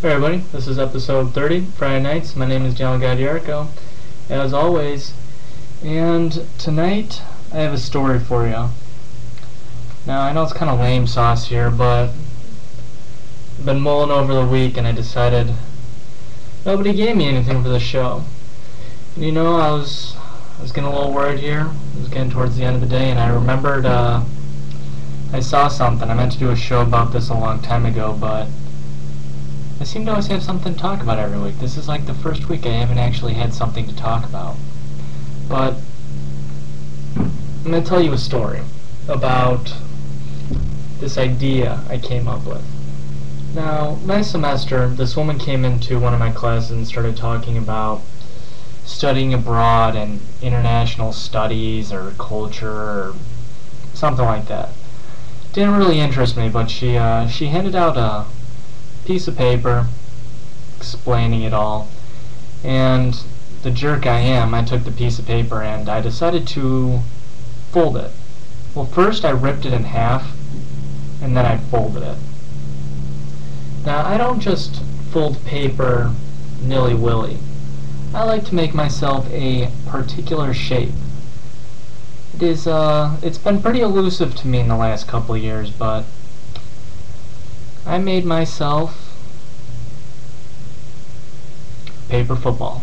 Hey everybody, this is episode 30, Friday Nights. My name is John Gadiarco, as always, and tonight I have a story for you. Now, I know it's kind of lame sauce here, but I've been mulling over the week and I decided nobody gave me anything for the show. And, I was getting a little worried here. It was getting towards the end of the day, and I remembered I saw something. I meant to do a show about this a long time ago, but I seem to always have something to talk about every week. This is like the first week I haven't actually had something to talk about. But I'm going to tell you a story about this idea I came up with. Now, last semester, this woman came into one of my classes and started talking about studying abroad and international studies or culture or something like that. Didn't really interest me, but she handed out a piece of paper explaining it all, and the jerk I am, I took the piece of paper and I decided to fold it. Well, first I ripped it in half and then I folded it. Now, I don't just fold paper nilly-willy. I like to make myself a particular shape. It's been pretty elusive to me in the last couple of years, but I made myself paper football.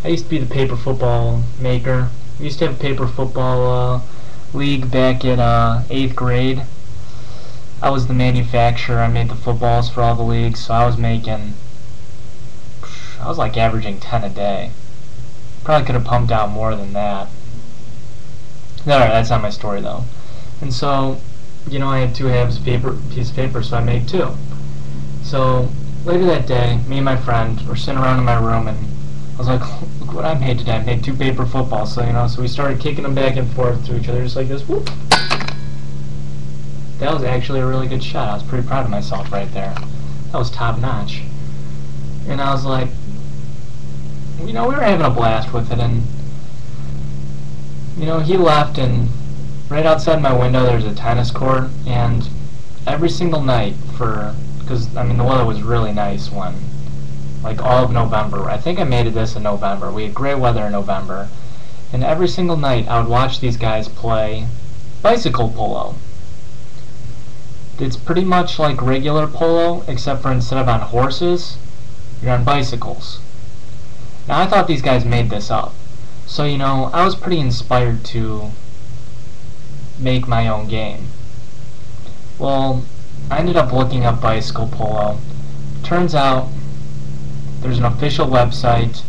I used to be the paper football maker. We used to have a paper football league back in 8th grade. I was the manufacturer. I made the footballs for all the leagues, so I was like averaging 10 a day. Probably could have pumped out more than that. Alright, that's not my story though. And so, I had 2 halves of piece of paper, so I made 2. So later that day, me and my friend were sitting around in my room, and I was like, look what I made today. I made 2 paper footballs. So we started kicking them back and forth to each other just like this. Whoop. That was actually a really good shot. I was pretty proud of myself right there. That was top notch. And I was like, we were having a blast with it, and he left, and right outside my window there's a tennis court, and every single night because the weather was really nice like all of November. I think I made it this in November. We had great weather in November, and every single night I would watch these guys play bicycle polo. It's pretty much like regular polo, except for instead of on horses, you're on bicycles. Now, I thought these guys made this up, so I was pretty inspired to make my own game. Well, I ended up looking up bicycle polo. Turns out there's an official website,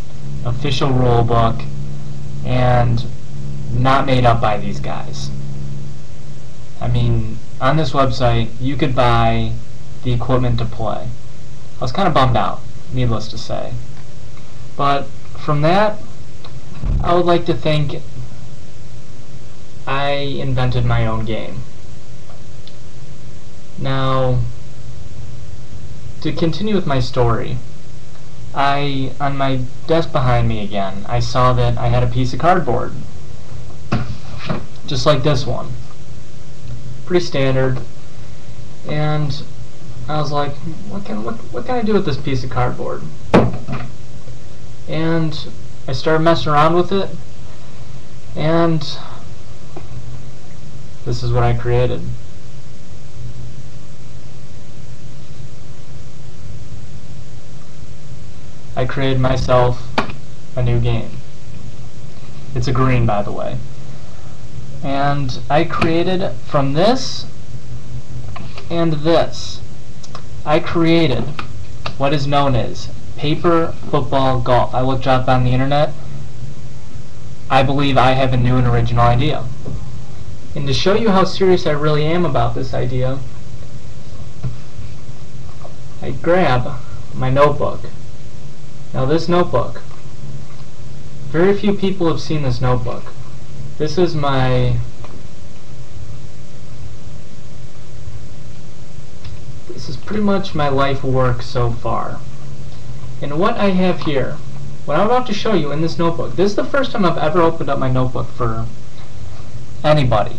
official rule book, and not made up by these guys. On this website, you could buy the equipment to play. I was kind of bummed out, needless to say. But from that, I would like to think I invented my own game. Now, to continue with my story, on my desk behind me again, I saw that I had a piece of cardboard, just like this one. Pretty standard. And I was like, what can I do with this piece of cardboard? And I started messing around with it, and this is what I created. I created myself a new game. It's a green, by the way. And I created from this and this, I created what is known as paper football golf. I looked up on the internet. I believe I have a new and original idea. And to show you how serious I really am about this idea, I grab my notebook. Now, this notebook, very few people have seen this notebook. This is pretty much my life work so far. And what I have here, what I'm about to show you in this notebook, this is the first time I've ever opened up my notebook for anybody.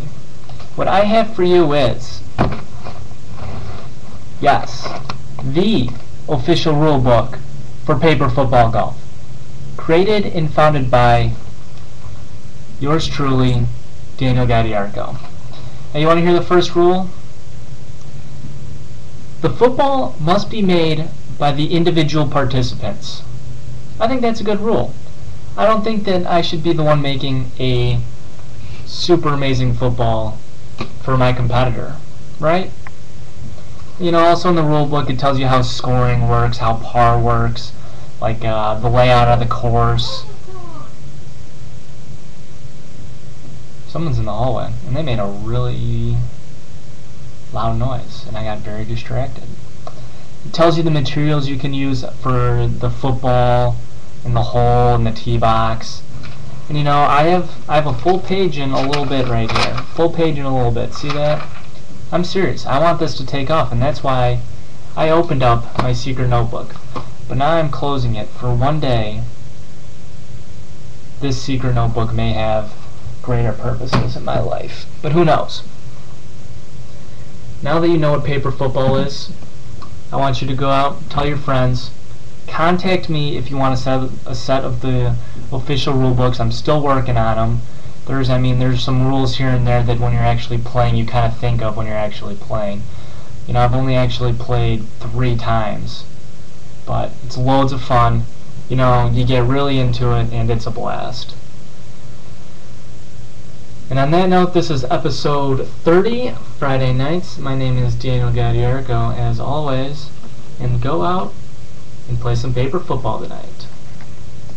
What I have for you is Yes, the official rule book for paper football golf. Created and founded by yours truly, Daniel Gadiarco. Now you want to hear the first rule? The football must be made by the individual participants. I think that's a good rule. I don't think that I should be the one making a super amazing football for my competitor, right? Also in the rule book it tells you how scoring works, how par works, like the layout of the course. Someone's in the hallway, and they made a really loud noise, and I got very distracted. It tells you the materials you can use for the football, and the hole, and the tee box. And I have a full page in a little bit right here. Full page in a little bit. See that? I'm serious. I want this to take off, and that's why I opened up my secret notebook. But now I'm closing it. For one day, this secret notebook may have greater purposes in my life. But who knows? Now that you know what paper football is, I want you to go out, tell your friends, contact me if you want a set of the official rule books. I'm still working on them. There's some rules here and there that when you're actually playing, you kind of think of when you're actually playing. I've only actually played 3 times, but it's loads of fun. You get really into it, and it's a blast. And on that note, this is episode 30, Friday Nights. My name is Daniel Gadiarco, as always, and go out and play some paper football tonight.